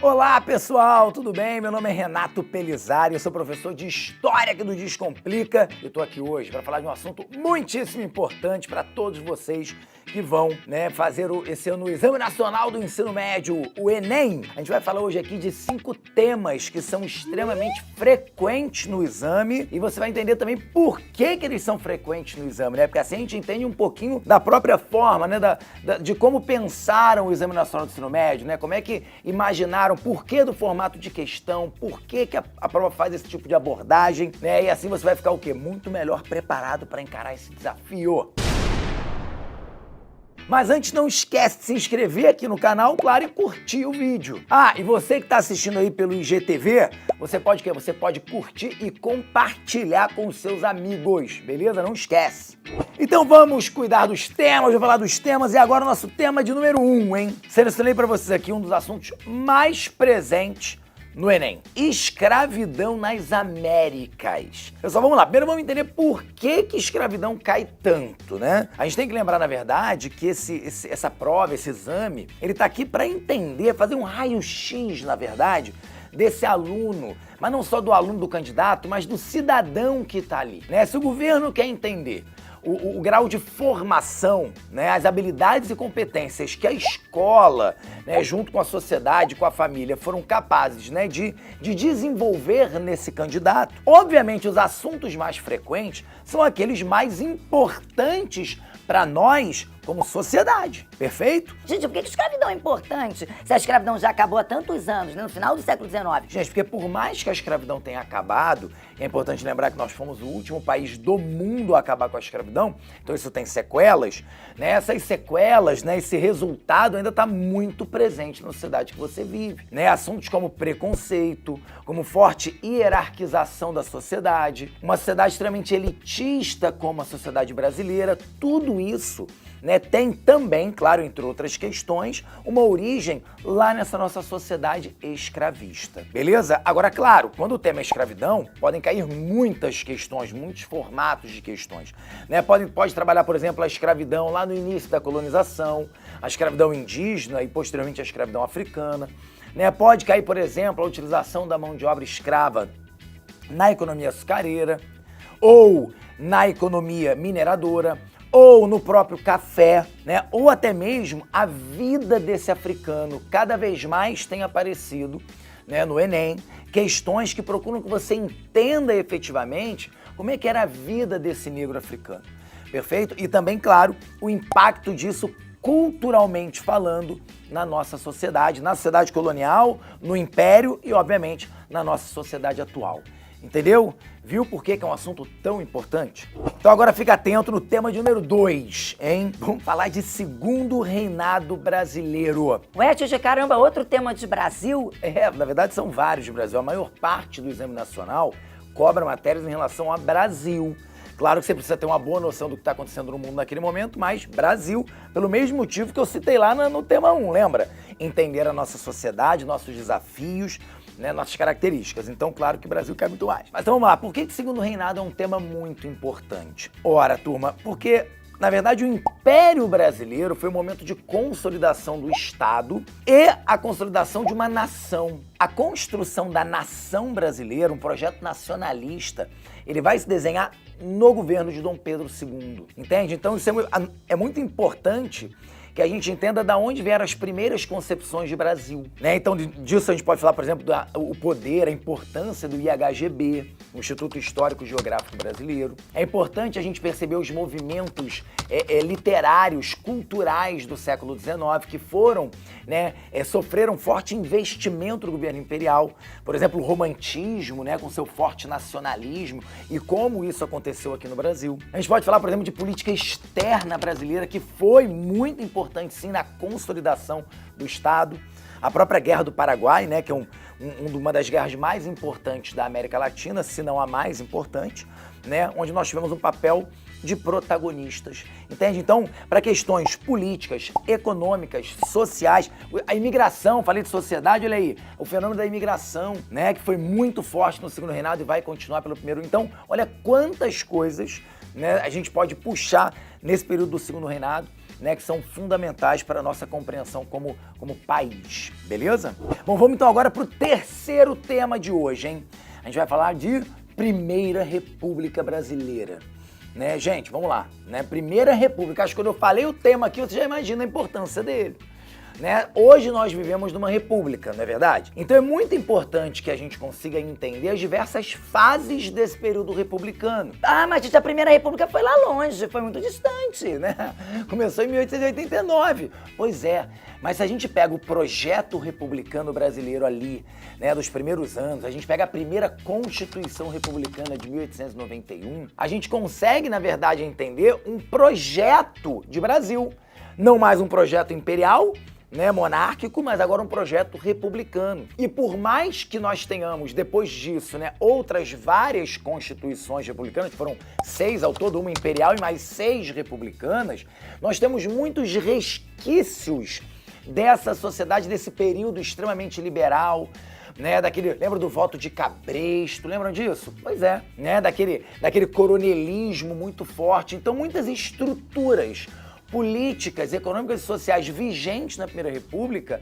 Olá pessoal, tudo bem? Meu nome é Renato Pelizari, eu sou professor de História aqui do Descomplica. Eu tô aqui hoje para falar de um assunto muitíssimo importante para todos vocês que vão fazer esse ano o Exame Nacional do Ensino Médio, o Enem. A gente vai falar hoje aqui de 5 temas que são extremamente frequentes no exame e você vai entender também por que eles são frequentes no exame, né? Porque assim a gente entende um pouquinho da própria forma, né? De como pensaram o Exame Nacional do Ensino Médio, né? Como é que imaginaram, por que do formato de questão, por que a prova faz esse tipo de abordagem, né? E assim você vai ficar o quê? Muito melhor preparado para encarar esse desafio. Mas antes, não esquece de se inscrever aqui no canal, claro, e curtir o vídeo. Ah, e você que está assistindo aí pelo IGTV, você pode o quê? Você pode curtir e compartilhar com os seus amigos, beleza? Não esquece. Então vamos cuidar dos temas, vou falar dos temas, e agora o nosso tema de número 1, hein? Selecionei para vocês aqui um dos assuntos mais presentes no Enem. Escravidão nas Américas. Pessoal, vamos lá. Primeiro vamos entender por que escravidão cai tanto, né? A gente tem que lembrar, na verdade, que essa prova, esse exame, ele tá aqui para entender, fazer um raio-x, na verdade, desse aluno, mas não só do aluno, do candidato, mas do cidadão que tá ali, né? Se o governo quer entender o grau de formação, né, as habilidades e competências que a escola, né, junto com a sociedade, com a família, foram capazes, né, de desenvolver nesse candidato, obviamente os assuntos mais frequentes são aqueles mais importantes para nós como sociedade, perfeito? Gente, por que a escravidão é importante? Se a escravidão já acabou há tantos anos, né? No final do século XIX. Gente, porque por mais que a escravidão tenha acabado, é importante lembrar que nós fomos o último país do mundo a acabar com a escravidão, então isso tem sequelas, né? Essas sequelas, né, esse resultado ainda está muito presente na sociedade que você vive, né? Assuntos como preconceito, como forte hierarquização da sociedade, uma sociedade extremamente elitista como a sociedade brasileira, tudo isso, né, tem também, claro, entre outras questões, uma origem lá nessa nossa sociedade escravista. Beleza? Agora, claro, quando o tema é escravidão, podem cair muitas questões, muitos formatos de questões, né? Pode trabalhar, por exemplo, a escravidão lá no início da colonização, a escravidão indígena e posteriormente a escravidão africana, né? Pode cair, por exemplo, a utilização da mão de obra escrava na economia açucareira ou na economia mineradora, ou no próprio café, né? Ou até mesmo a vida desse africano. Cada vez mais tem aparecido, né, no Enem, questões que procuram que você entenda efetivamente como é que era a vida desse negro africano. Perfeito? E também, claro, o impacto disso culturalmente falando na nossa sociedade colonial, no Império e, obviamente, na nossa sociedade atual. Entendeu? Viu por que é um assunto tão importante? Então agora fica atento no tema de número 2, hein? Vamos falar de segundo reinado brasileiro. Ué, tia, caramba, outro tema de Brasil? Na verdade são vários de Brasil. A maior parte do Exame Nacional cobra matérias em relação a Brasil. Claro que você precisa ter uma boa noção do que está acontecendo no mundo naquele momento, mas Brasil, pelo mesmo motivo que eu citei lá no tema 1, lembra? Entender a nossa sociedade, nossos desafios, né, nossas características. Então, claro que o Brasil quer muito mais. Mas então vamos lá, por que o segundo reinado é um tema muito importante? Ora, turma, porque, na verdade, o Império Brasileiro foi um momento de consolidação do Estado e a consolidação de uma nação. A construção da nação brasileira, um projeto nacionalista, ele vai se desenhar no governo de Dom Pedro II, entende? Então isso é muito importante que a gente entenda de onde vieram as primeiras concepções de Brasil, né? Então disso a gente pode falar, por exemplo, o poder, a importância do IHGB, o Instituto Histórico e Geográfico Brasileiro. É importante a gente perceber os movimentos literários, culturais do século XIX que foram, né, sofreram forte investimento do governo imperial. Por exemplo, o romantismo, né, com seu forte nacionalismo e como isso aconteceu aqui no Brasil. A gente pode falar, por exemplo, de política externa brasileira que foi muito importante, sim, na consolidação do Estado. A própria Guerra do Paraguai, né, que é uma das guerras mais importantes da América Latina, se não a mais importante, né, onde nós tivemos um papel de protagonistas, entende? Então, para questões políticas, econômicas, sociais, a imigração, falei de sociedade, olha aí, o fenômeno da imigração, né, que foi muito forte no segundo reinado e vai continuar pelo primeiro. Então, olha quantas coisas, né, a gente pode puxar nesse período do segundo reinado né, que são fundamentais para a nossa compreensão como país, beleza? Bom, vamos então agora para o terceiro tema de hoje, hein? A gente vai falar de Primeira República Brasileira. Né, gente, vamos lá. Né? Primeira República, acho que quando eu falei o tema aqui, você já imagina a importância dele. Né? Hoje nós vivemos numa república, não é verdade? Então é muito importante que a gente consiga entender as diversas fases desse período republicano. Ah, mas gente, a Primeira República foi lá longe, foi muito distante. Né? Começou em 1889. Pois é, mas se a gente pega o projeto republicano brasileiro ali, né, dos primeiros anos, a gente pega a primeira Constituição Republicana de 1891, a gente consegue, na verdade, entender um projeto de Brasil. Não mais um projeto imperial, né, monárquico, mas agora um projeto republicano. E por mais que nós tenhamos, depois disso, né, outras várias constituições republicanas, que foram 6 ao todo, uma imperial e mais 6 republicanas, nós temos muitos resquícios dessa sociedade, desse período extremamente liberal, né, lembra do voto de Cabresto, lembram disso? Pois é, né, daquele coronelismo muito forte. Então muitas estruturas políticas, econômicas e sociais vigentes na Primeira República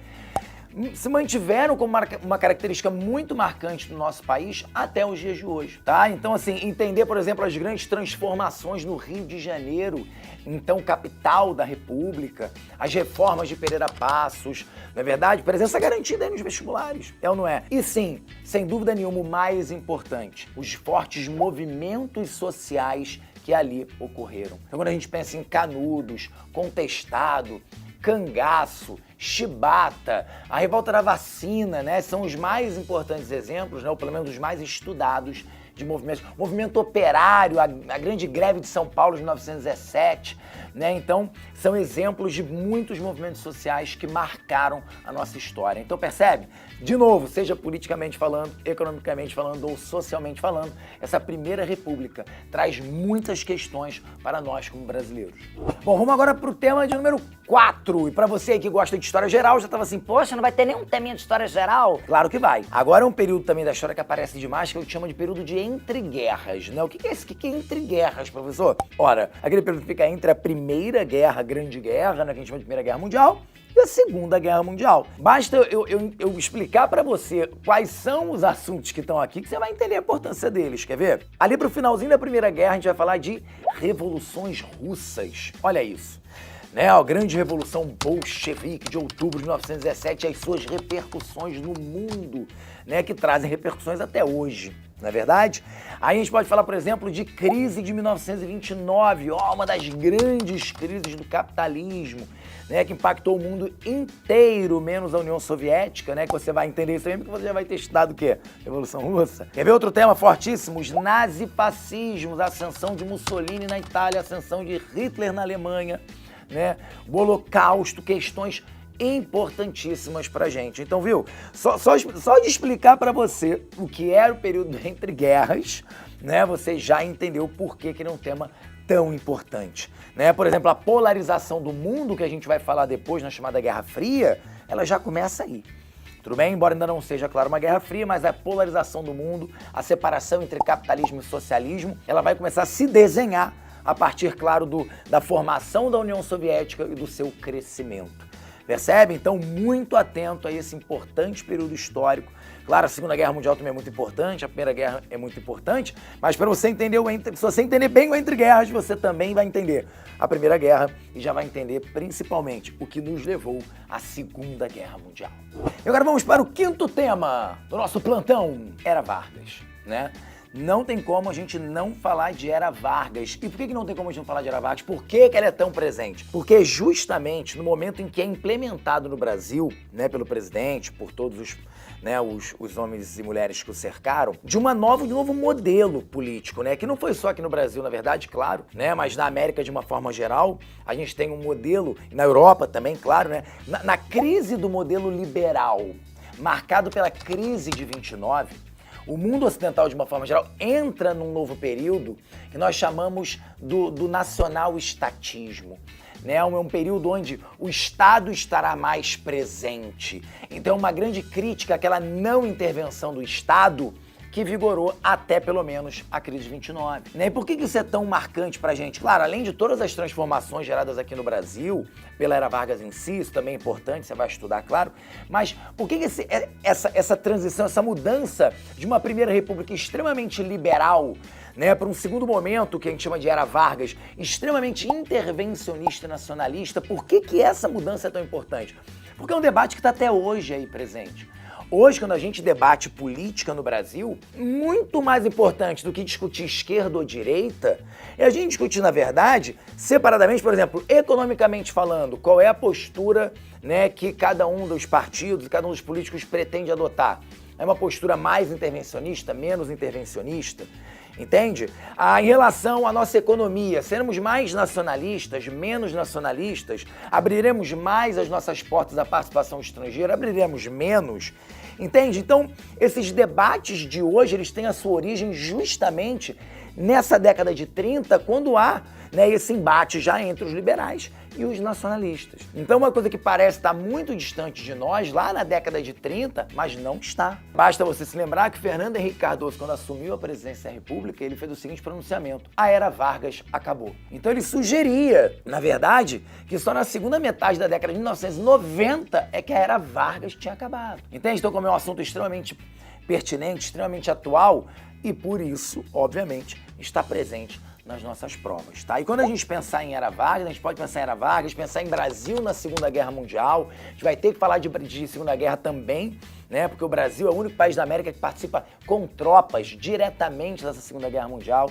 se mantiveram como uma característica muito marcante do nosso país até os dias de hoje, tá? Então, assim, entender, por exemplo, as grandes transformações no Rio de Janeiro, então capital da República, as reformas de Pereira Passos, não é verdade? Presença garantida aí nos vestibulares, é ou não é? E sim, sem dúvida nenhuma, o mais importante, os fortes movimentos sociais que ali ocorreram. Então, quando a gente pensa em Canudos, Contestado, Cangaço, Chibata, a revolta da vacina, né, são os mais importantes exemplos, né, ou pelo menos os mais estudados de movimentos. O movimento operário, a grande greve de São Paulo de 1917, né, então são exemplos de muitos movimentos sociais que marcaram a nossa história. Então percebe? De novo, seja politicamente falando, economicamente falando ou socialmente falando, essa Primeira República traz muitas questões para nós como brasileiros. Bom, vamos agora para o tema de número 4. E para você aí que gosta de história geral, já estava assim, Poxa, não vai ter nenhum teminha de história geral? claro que vai. Agora é um período também da história que aparece demais, que eu chamo de período de entreguerras, né? O que é isso? O que é entreguerras, professor? Ora, aquele período que fica entre a Primeira Guerra, a Grande Guerra, né, que a gente chama de Primeira Guerra Mundial, e a Segunda Guerra Mundial. Basta eu explicar para você quais são os assuntos que estão aqui, que você vai entender a importância deles, quer ver? Ali pro finalzinho da Primeira Guerra, a gente vai falar de revoluções russas. Olha isso. Né, a grande revolução bolchevique de outubro de 1917 e as suas repercussões no mundo, né, que trazem repercussões até hoje, não é verdade? Aí a gente pode falar, por exemplo, de crise de 1929, uma das grandes crises do capitalismo, né, que impactou o mundo inteiro, menos a União Soviética, né, que você vai entender isso aí, porque você já vai ter estudado o quê? Revolução Russa. Quer ver outro tema fortíssimo? Os nazifascismos, a ascensão de Mussolini na Itália, a ascensão de Hitler na Alemanha, né, o Holocausto, questões importantíssimas pra gente. Então, viu? Só de explicar pra você o que era o período entre guerras, né, você já entendeu por que ele é um tema tão importante, né? Por exemplo, a polarização do mundo, que a gente vai falar depois na chamada Guerra Fria, ela já começa aí. Tudo bem? Embora ainda não seja, claro, uma Guerra Fria, mas a polarização do mundo, a separação entre capitalismo e socialismo, ela vai começar a se desenhar a partir, claro, da formação da União Soviética e do seu crescimento. Percebe? Então, muito atento a esse importante período histórico. Claro, a Segunda Guerra Mundial também é muito importante, a Primeira Guerra é muito importante, mas para você entender se você entender bem o Entre Guerras, você também vai entender a Primeira Guerra e já vai entender principalmente o que nos levou à Segunda Guerra Mundial. E agora vamos para o quinto tema do nosso plantão, Era Vargas, né? Não tem como a gente não falar de Era Vargas. E por que não tem como a gente não falar de Era Vargas? Por que ela é tão presente? Porque justamente no momento em que é implementado no Brasil, né, pelo presidente, por todos os homens e mulheres que o cercaram, de um novo modelo político, né, que não foi só aqui no Brasil, na verdade, claro, né, mas na América de uma forma geral, a gente tem um modelo, e na Europa também, claro, né, na crise do modelo liberal, marcado pela crise de 29, o mundo ocidental, de uma forma geral, entra num novo período que nós chamamos do nacional-estatismo. Né? É um período onde o Estado estará mais presente. Então, uma grande crítica àquela não intervenção do Estado que vigorou até pelo menos a crise de 29. Né? E por que isso é tão marcante pra gente? Claro, além de todas as transformações geradas aqui no Brasil, pela era Vargas em si, isso também é importante, você vai estudar, claro, mas por que essa transição, essa mudança de uma primeira república extremamente liberal, né, para um segundo momento, que a gente chama de era Vargas, extremamente intervencionista e nacionalista, por que essa mudança é tão importante? Porque é um debate que está até hoje aí presente. Hoje, quando a gente debate política no Brasil, muito mais importante do que discutir esquerda ou direita, é a gente discutir, na verdade, separadamente, por exemplo, economicamente falando, qual é a postura, né, que cada um dos partidos, cada um dos políticos pretende adotar. É uma postura mais intervencionista, menos intervencionista? Entende? Em relação à nossa economia, seremos mais nacionalistas, menos nacionalistas? Abriremos mais as nossas portas à participação estrangeira? Abriremos menos? Entende? Então, esses debates de hoje, eles têm a sua origem justamente nessa década de 30, quando há, né, esse embate já entre os liberais e os nacionalistas. Então, uma coisa que parece estar muito distante de nós, lá na década de 30, mas não está. Basta você se lembrar que Fernando Henrique Cardoso, quando assumiu a presidência da República, ele fez o seguinte pronunciamento: a era Vargas acabou. Então ele sugeria, na verdade, que só na segunda metade da década de 1990 é que a era Vargas tinha acabado. Entende? Então, como é um assunto extremamente pertinente, extremamente atual, e por isso, obviamente, está presente nas nossas provas, tá? E quando a gente pensar em era Vargas, a gente pode pensar em era Vargas, pensar em Brasil na Segunda Guerra Mundial. A gente vai ter que falar de Segunda Guerra também, né? Porque o Brasil é o único país da América que participa com tropas diretamente dessa Segunda Guerra Mundial,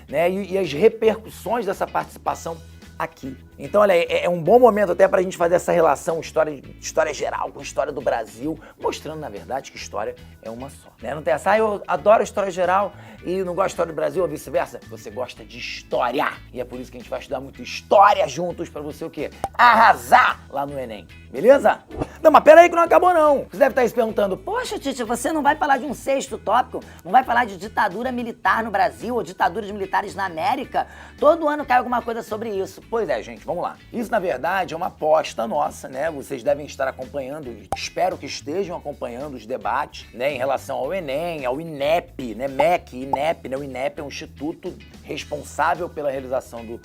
né? E as repercussões dessa participação aqui. Então, olha, é um bom momento até pra gente fazer essa relação história geral com história do Brasil, mostrando, na verdade, que história é uma só. Né? Não tem essa, eu adoro a história geral e não gosto de história do Brasil ou vice-versa. Você gosta de história. E é por isso que a gente vai estudar muito história juntos pra você o quê? Arrasar lá no Enem. Beleza? Não, mas peraí que não acabou não. Você deve estar se perguntando, Poxa, Tite, você não vai falar de um sexto tópico? Não vai falar de ditadura militar no Brasil ou ditaduras militares na América? Todo ano cai alguma coisa sobre isso. pois é, gente, vamos lá. Isso, na verdade, é uma aposta nossa, né? Vocês devem estar acompanhando, espero que estejam acompanhando os debates, né, em relação ao Enem, ao INEP, né, MEC, INEP, né? O INEP é um instituto responsável pela realização do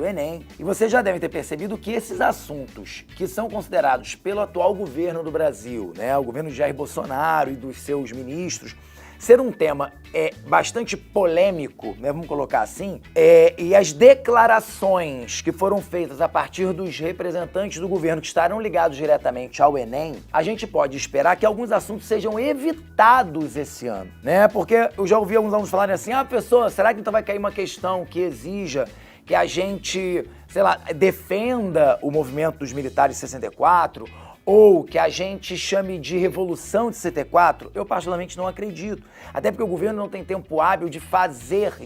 Enem. E vocês já devem ter percebido que esses assuntos que são considerados pelo atual governo do Brasil, né, o governo de Jair Bolsonaro e dos seus ministros, ser um tema bastante polêmico, né, vamos colocar assim, e as declarações que foram feitas a partir dos representantes do governo que estarão ligados diretamente ao Enem, a gente pode esperar que alguns assuntos sejam evitados esse ano, né? Porque eu já ouvi alguns alunos falarem assim, professor, será que então vai cair uma questão que exija que a gente, sei lá, defenda o movimento dos militares de 64, ou que a gente chame de Revolução de 64, eu particularmente não acredito. Até porque o governo não tem tempo hábil de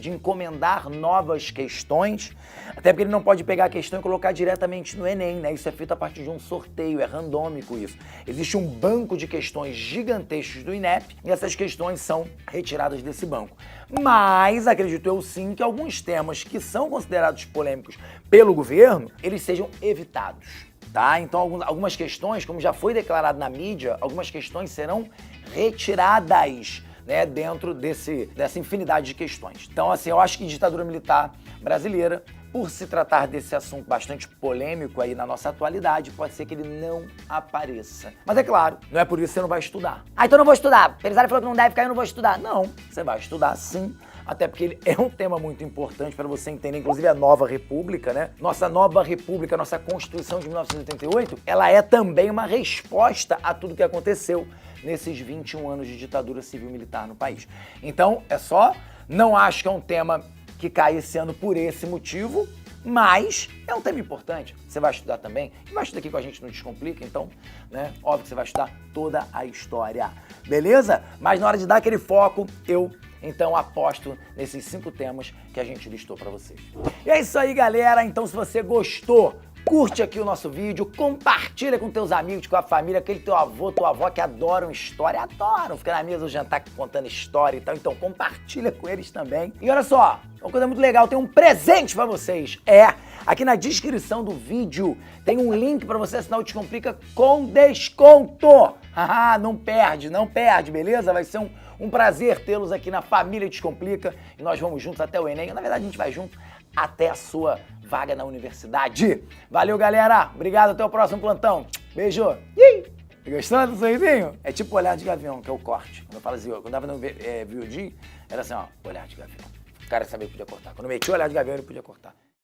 de encomendar novas questões, até porque ele não pode pegar a questão e colocar diretamente no Enem, né? Isso é feito a partir de um sorteio, é randômico isso. Existe um banco de questões gigantescos do INEP e essas questões são retiradas desse banco. Mas acredito eu sim que alguns temas que são considerados polêmicos pelo governo, eles sejam evitados. Tá? Então, algumas questões, como já foi declarado na mídia, algumas questões serão retiradas, né, dentro dessa infinidade de questões. Então, assim, eu acho que ditadura militar brasileira, por se tratar desse assunto bastante polêmico aí na nossa atualidade, pode ser que ele não apareça. Mas é claro, não é por isso que você não vai estudar. Então eu não vou estudar. Belisário falou que não deve cair, eu não vou estudar. Não, você vai estudar sim. Até porque ele é um tema muito importante para você entender, inclusive a nova república, né? Nossa nova república, nossa Constituição de 1988, ela é também uma resposta a tudo que aconteceu nesses 21 anos de ditadura civil-militar no país. Então, não acho que é um tema que cai esse ano por esse motivo, mas é um tema importante. Você vai estudar também, e vai estudar aqui com a gente no Descomplica, então, né? Óbvio que você vai estudar toda a história, beleza? Mas na hora de dar aquele foco, então aposto nesses 5 temas que a gente listou pra vocês. E é isso aí, galera. Então, se você gostou, curte aqui o nosso vídeo, compartilha com teus amigos, com a família, aquele teu avô, tua avó que adoram história, adoram ficar na mesa do jantar contando história e tal. Então, compartilha com eles também. E olha só, uma coisa muito legal, tem um presente pra vocês. Aqui na descrição do vídeo tem um link pra você assinar o Descomplica com desconto. Ah, não perde, beleza? Vai ser um prazer tê-los aqui na Família Descomplica e nós vamos juntos até o Enem. Na verdade, a gente vai junto até a sua vaga na universidade. Valeu, galera. Obrigado, até o próximo plantão. Beijo. Gostou do sorrisinho? É tipo olhar de gavião, que é o corte. Quando eu falo assim, quando eu tava no VOD, era assim, ó, olhar de gavião. O cara sabia que podia cortar. Quando eu meti o olhar de gavião, ele podia cortar.